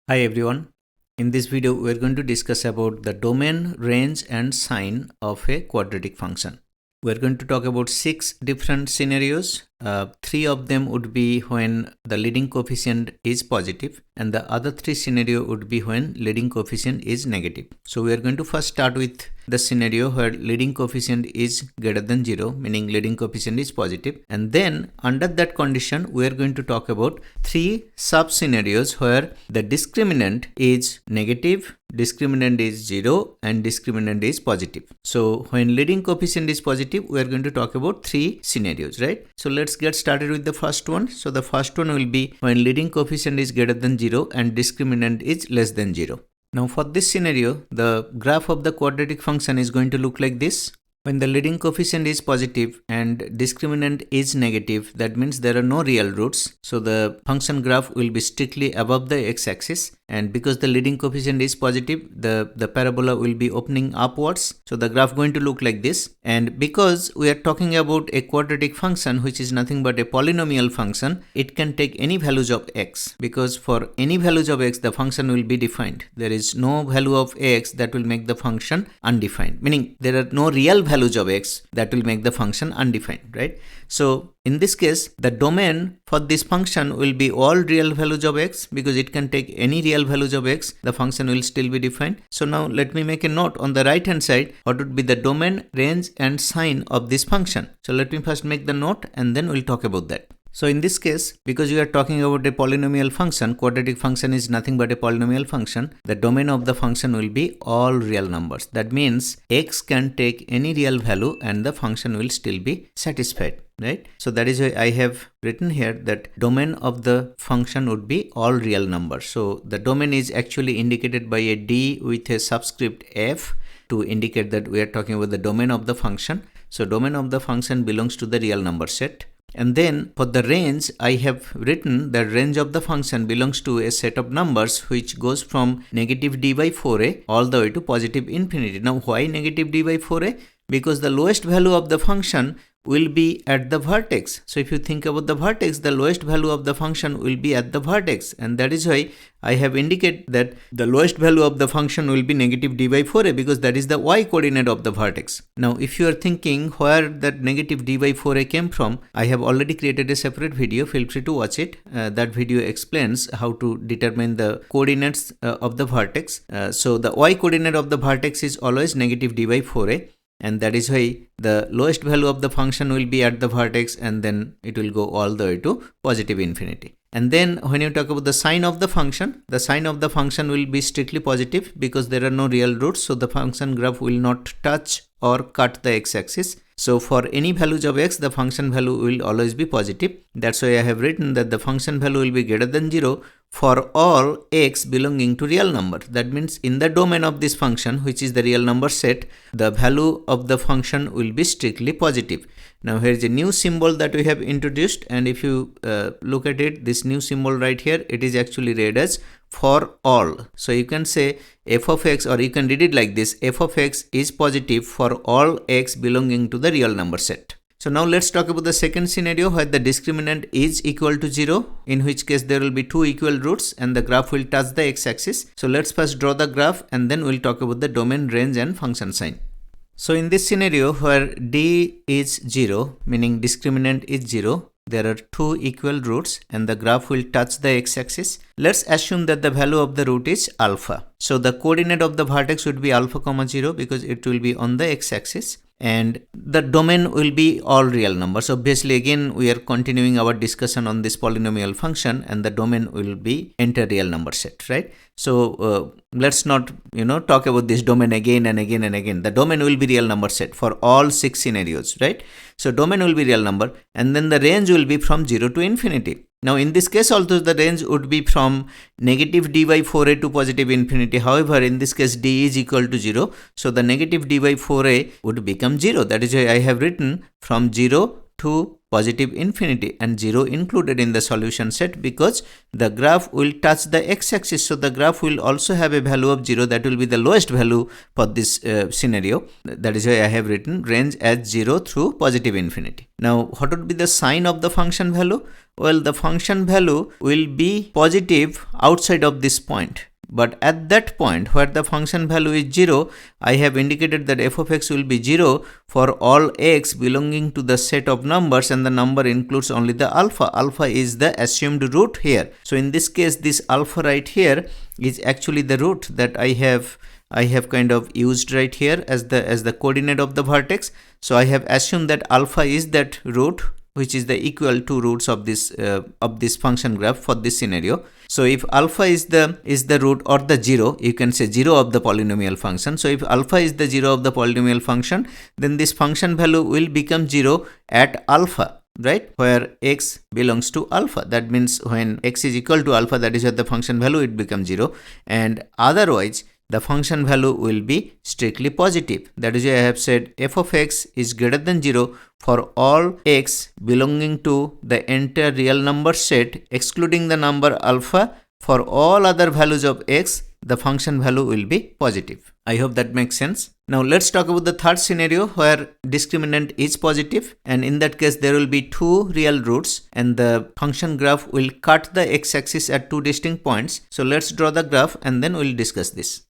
Hi everyone. In this video we are going to discuss about the domain, range and sign of a quadratic function. We are going to talk about 6 different scenarios. 3 of them would be when the leading coefficient is positive and the other 3 scenario would be when leading coefficient is negative. So we are going to first start with the scenario where leading coefficient is greater than 0, meaning leading coefficient is positive, and then under that condition we are going to talk about 3 sub scenarios where the discriminant is negative, discriminant is 0 and discriminant is positive. So when leading coefficient is positive we are going to talk about 3 scenarios, right? So let's get started with the first one. So the first one will be when leading coefficient is greater than 0 and discriminant is less than 0. Now for this scenario, the graph of the quadratic function is going to look like this. When the leading coefficient is positive and discriminant is negative, that means there are no real roots. So the function graph will be strictly above the x-axis, and because the leading coefficient is positive, the parabola will be opening upwards. So the graph going to look like this. And because we are talking about a quadratic function which is nothing but a polynomial function, it can take any values of x, because for any values of x the function will be defined. There is no value of x that will make the function undefined, meaning there are no real values of x that will make the function undefined, right? So in this case, the domain for this function will be all real values of x, because it can take any real values of x, the function will still be defined. So now let me make a note on the right hand side, what would be the domain, range and sign of this function. So let me first make the note and then we'll talk about that. So in this case, because we are talking about a polynomial function, quadratic function is nothing but a polynomial function, the domain of the function will be all real numbers. That means x can take any real value and the function will still be satisfied, right? So that is why I have written here that domain of the function would be all real numbers. So the domain is actually indicated by a D with a subscript f to indicate that we are talking about the domain of the function. So domain of the function belongs to the real number set. And then for the range, I have written the range of the function belongs to a set of numbers which goes from negative d by 4a all the way to positive infinity. Now why negative d by 4a? Because the lowest value of the function will be at the vertex. So if you think about the vertex, the lowest value of the function will be at the vertex, and that is why I have indicated that the lowest value of the function will be negative d by 4a, because that is the y coordinate of the vertex. Now if you are thinking where that negative d by 4a came from, I have already created a separate video, feel free to watch it. That video explains how to determine the coordinates of the vertex. So the y coordinate of the vertex is always negative d by 4a. And that is why the lowest value of the function will be at the vertex, and then it will go all the way to positive infinity. And then when you talk about the sign of the function will be strictly positive because there are no real roots. So the function graph will not touch or cut the x-axis. So for any values of x, the function value will always be positive. That's why I have written that the function value will be greater than 0 for all x belonging to real number. That means in the domain of this function, which is the real number set, the value of the function will be strictly positive. Now here is a new symbol that we have introduced, and if you look at it, this new symbol right here, it is actually read as for all. So you can say f of x, or you can read it like this: f of x is positive for all x belonging to the real number set. So now let's talk about the second scenario where the discriminant is equal to 0, in which case there will be 2 equal roots and the graph will touch the x-axis. So let's first draw the graph and then we'll talk about the domain, range and function sign. So in this scenario where d is 0, meaning discriminant is 0, there are 2 equal roots and the graph will touch the x-axis. Let's assume that the value of the root is alpha. So the coordinate of the vertex would be alpha comma 0 because it will be on the x-axis. And the domain will be all real numbers. Obviously again we are continuing our discussion on this polynomial function, and the domain will be entire real number set, right? So let's not talk about this domain again and again and again. The domain will be real number set for all 6 scenarios, right? So domain will be real number, and then the range will be from 0 to infinity. Now in this case also the range would be from negative d by 4a to positive infinity. However, in this case d is equal to 0. So the negative d by 4a would become 0. That is why I have written from 0 to positive infinity, and 0 included in the solution set because the graph will touch the x-axis. So the graph will also have a value of 0. That will be the lowest value for this scenario. That is why I have written range as 0 through positive infinity. Now, what would be the sign of the function value? Well, the function value will be positive outside of this point. But at that point where the function value is 0, I have indicated that f of x will be 0 for all x belonging to the set of numbers, and the number includes only the alpha. Alpha is the assumed root here. So in this case, this alpha right here is actually the root that I have kind of used right here as the coordinate of the vertex. So I have assumed that alpha is that root, which is the equal to roots of this function graph for this scenario. So if alpha is the root or the 0, you can say 0 of the polynomial function. So if alpha is the 0 of the polynomial function, then this function value will become 0 at alpha, right, where x belongs to alpha. That means when x is equal to alpha, that is where the function value it becomes 0, and otherwise the function value will be strictly positive. That is why I have said f of x is greater than 0 for all x belonging to the entire real number set excluding the number alpha. For all other values of x, the function value will be positive. I hope that makes sense. Now let's talk about the third scenario where discriminant is positive, and in that case there will be two real roots and the function graph will cut the x-axis at two distinct points. So let's draw the graph and then we'll discuss this.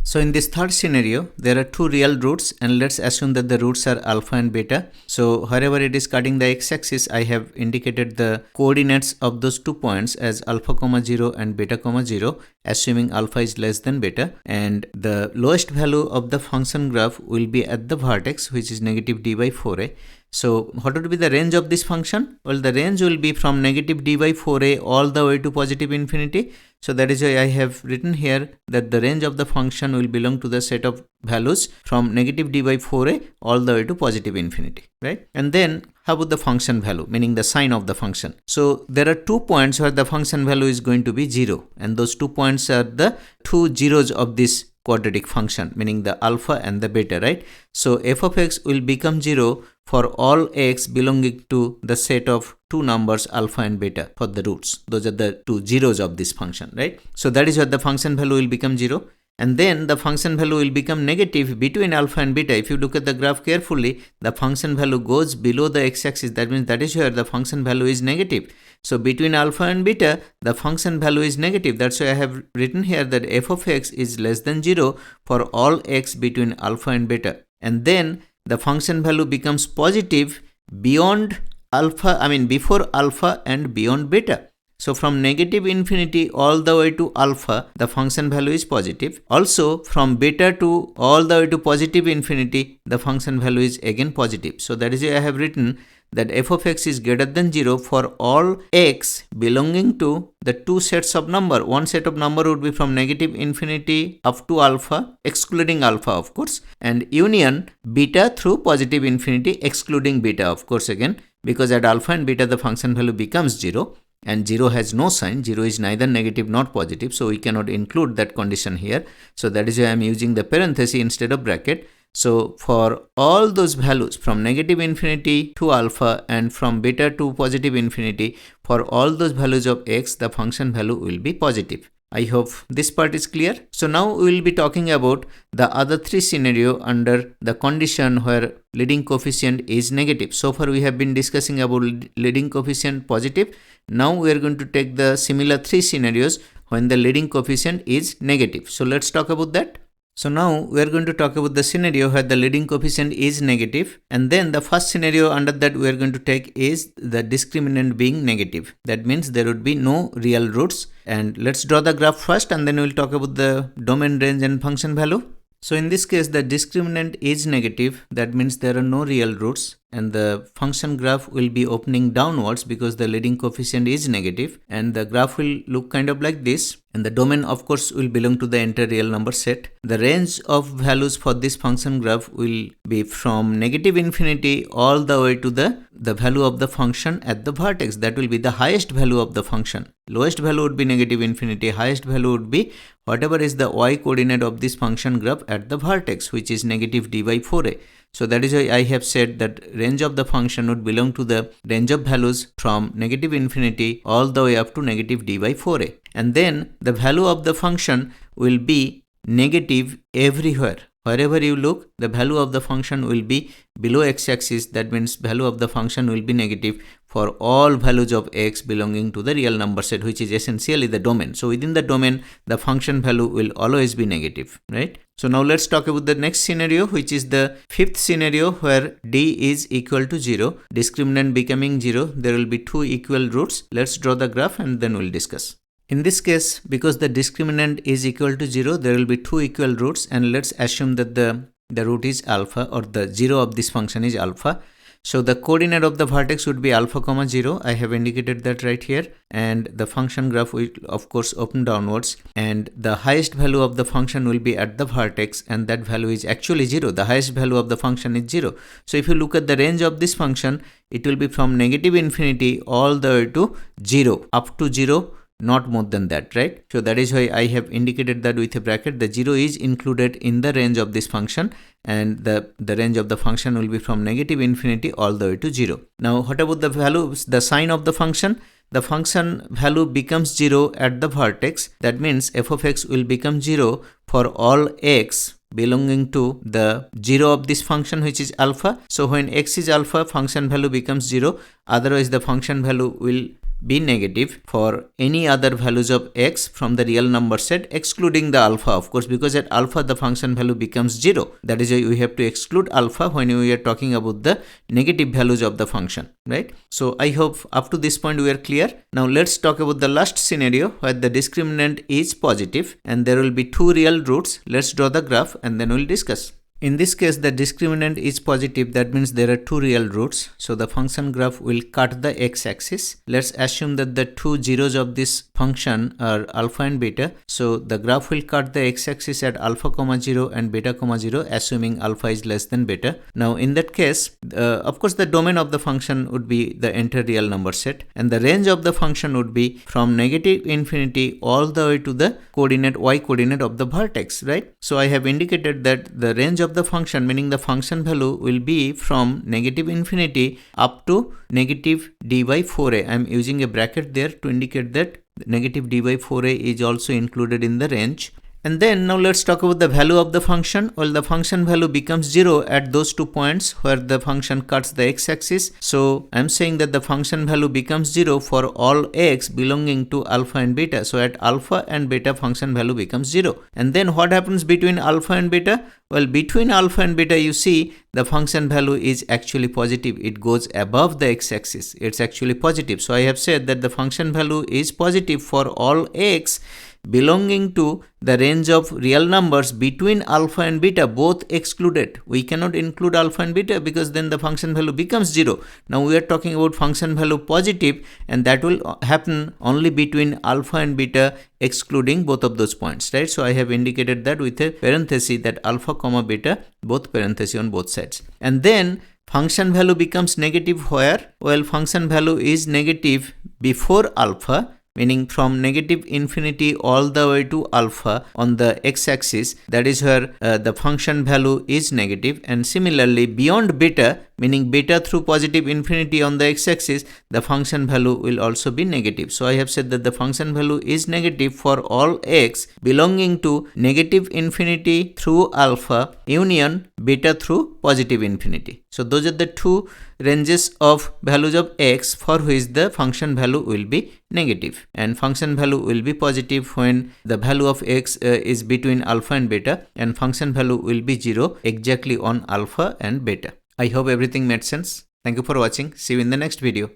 So in this third scenario, there are two real roots, and let's assume that the roots are alpha and beta. So wherever it is cutting the x-axis, I have indicated the coordinates of those 2 points as alpha, 0 and beta, 0, assuming alpha is less than beta. And the lowest value of the function graph will be at the vertex, which is negative d by 4a. So what would be the range of this function? Well, the range will be from negative d by 4a all the way to positive infinity. So that is why I have written here that the range of the function will belong to the set of values from negative d by 4a all the way to positive infinity, right? And then how about the function value, meaning the sign of the function? So there are 2 points where the function value is going to be 0, and those 2 points are the 2 zeros of this quadratic function, meaning the alpha and the beta, right? So f of x will become 0 for all x belonging to the set of 2 numbers alpha and beta for the roots. Those are the 2 zeros of this function, right? So that is where the function value will become 0. And then the function value will become negative between alpha and beta. If you look at the graph carefully, the function value goes below the x-axis. That means that is where the function value is negative. So between alpha and beta, the function value is negative. That's why I have written here that f of x is less than 0 for all x between alpha and beta. And then the function value becomes positive beyond alpha, before alpha and beyond beta. So from negative infinity all the way to alpha, the function value is positive. Also from beta to all the way to positive infinity, the function value is again positive. So that is why I have written that f of x is greater than 0 for all x belonging to the 2 sets of number. One set of number would be from negative infinity up to alpha, excluding alpha of course, and union beta through positive infinity, excluding beta of course again, because at alpha and beta the function value becomes 0. And 0 has no sign. 0 is neither negative nor positive, so we cannot include that condition here. So that is why I am using the parenthesis instead of bracket. So for all those values from negative infinity to alpha and from beta to positive infinity, for all those values of x, the function value will be positive. I hope this part is clear. So now we will be talking about the other 3 scenario under the condition where leading coefficient is negative. So far we have been discussing about leading coefficient positive. Now we are going to take the similar 3 scenarios when the leading coefficient is negative. So let's talk about that. So now we are going to talk about the scenario where the leading coefficient is negative, and then the first scenario under that we are going to take is the discriminant being negative. That means there would be no real roots. And let's draw the graph first and then we will talk about the domain, range and function value. So in this case the discriminant is negative. That means there are no real roots, and the function graph will be opening downwards because the leading coefficient is negative, and the graph will look kind of like this. And the domain of course will belong to the entire real number set. The range of values for this function graph will be from negative infinity all the way to the value of the function at the vertex. That will be the highest value of the function. Lowest value would be negative infinity, highest value would be whatever is the y coordinate of this function graph at the vertex, which is negative d by 4a. So that is why I have said that range of the function would belong to the range of values from negative infinity all the way up to negative d by 4a. And then the value of the function will be negative everywhere. Wherever you look, the value of the function will be below x-axis. That means value of the function will be negative for all values of x belonging to the real number set, which is essentially the domain. So within the domain, the function value will always be negative, right? So now let's talk about the next scenario, which is the fifth scenario where d is equal to 0, discriminant becoming 0. There will be two equal roots. Let's draw the graph and then we'll discuss. In this case, because the discriminant is equal to 0, there will be two equal roots, and let's assume that the root is alpha, or the 0 of this function is alpha. So the coordinate of the vertex would be alpha comma 0. I have indicated that right here, and the function graph will of course open downwards, and the highest value of the function will be at the vertex, and that value is actually 0. The highest value of the function is 0. So if you look at the range of this function, it will be from negative infinity all the way to 0, up to 0, not more than that, right? So that is why I have indicated that with a bracket. The 0 is included in the range of this function, and the range of the function will be from negative infinity all the way to 0. Now what about the values, the sign of the function? The function value becomes 0 at the vertex. That means f of x will become 0 for all x belonging to the 0 of this function, which is alpha. So when x is alpha, function value becomes 0. Otherwise the function value will be negative for any other values of x from the real number set, excluding the alpha, of course, because at alpha the function value becomes 0. That is why we have to exclude alpha when we are talking about the negative values of the function, right? So I hope up to this point we are clear. Now let's talk about the last scenario where the discriminant is positive and there will be two real roots. Let's draw the graph and then we'll discuss. In this case, the discriminant is positive. That means there are two real roots. So the function graph will cut the x-axis. Let's assume that the two zeros of this function are alpha and beta. So the graph will cut the x-axis at alpha comma 0 and beta comma 0, assuming alpha is less than beta. Now in that case, of course, the domain of the function would be the entire real number set, and the range of the function would be from negative infinity all the way to the coordinate y coordinate of the vertex, right? So I have indicated that the range of the function, meaning the function value, will be from negative infinity up to negative d by 4a. I am using a bracket there to indicate that negative d by 4a is also included in the range. And then now let's talk about the value of the function. Well, the function value becomes 0 at those 2 points where the function cuts the x-axis. So I'm saying that the function value becomes 0 for all x belonging to alpha and beta. So at alpha and beta, function value becomes 0. And then what happens between alpha and beta? Well, between alpha and beta, you see the function value is actually positive. It goes above the x-axis. It's actually positive. So I have said that the function value is positive for all x belonging to the range of real numbers between alpha and beta, both excluded. We cannot include alpha and beta because then the function value becomes 0. Now we are talking about function value positive, and that will happen only between alpha and beta, excluding both of those points, right? So I have indicated that with a parenthesis, that alpha comma beta, both parenthesis on both sides. And then function value becomes negative where? Well, function value is negative before alpha, meaning from negative infinity all the way to alpha on the x-axis. That is where the function value is negative. And similarly, beyond beta, meaning beta through positive infinity on the x-axis, the function value will also be negative. So I have said that the function value is negative for all x belonging to negative infinity through alpha union beta through positive infinity. So those are the two ranges of values of x for which the function value will be negative, and function value will be positive when the value of x is between alpha and beta, and function value will be 0 exactly on alpha and beta. I hope everything made sense. Thank you for watching. See you in the next video.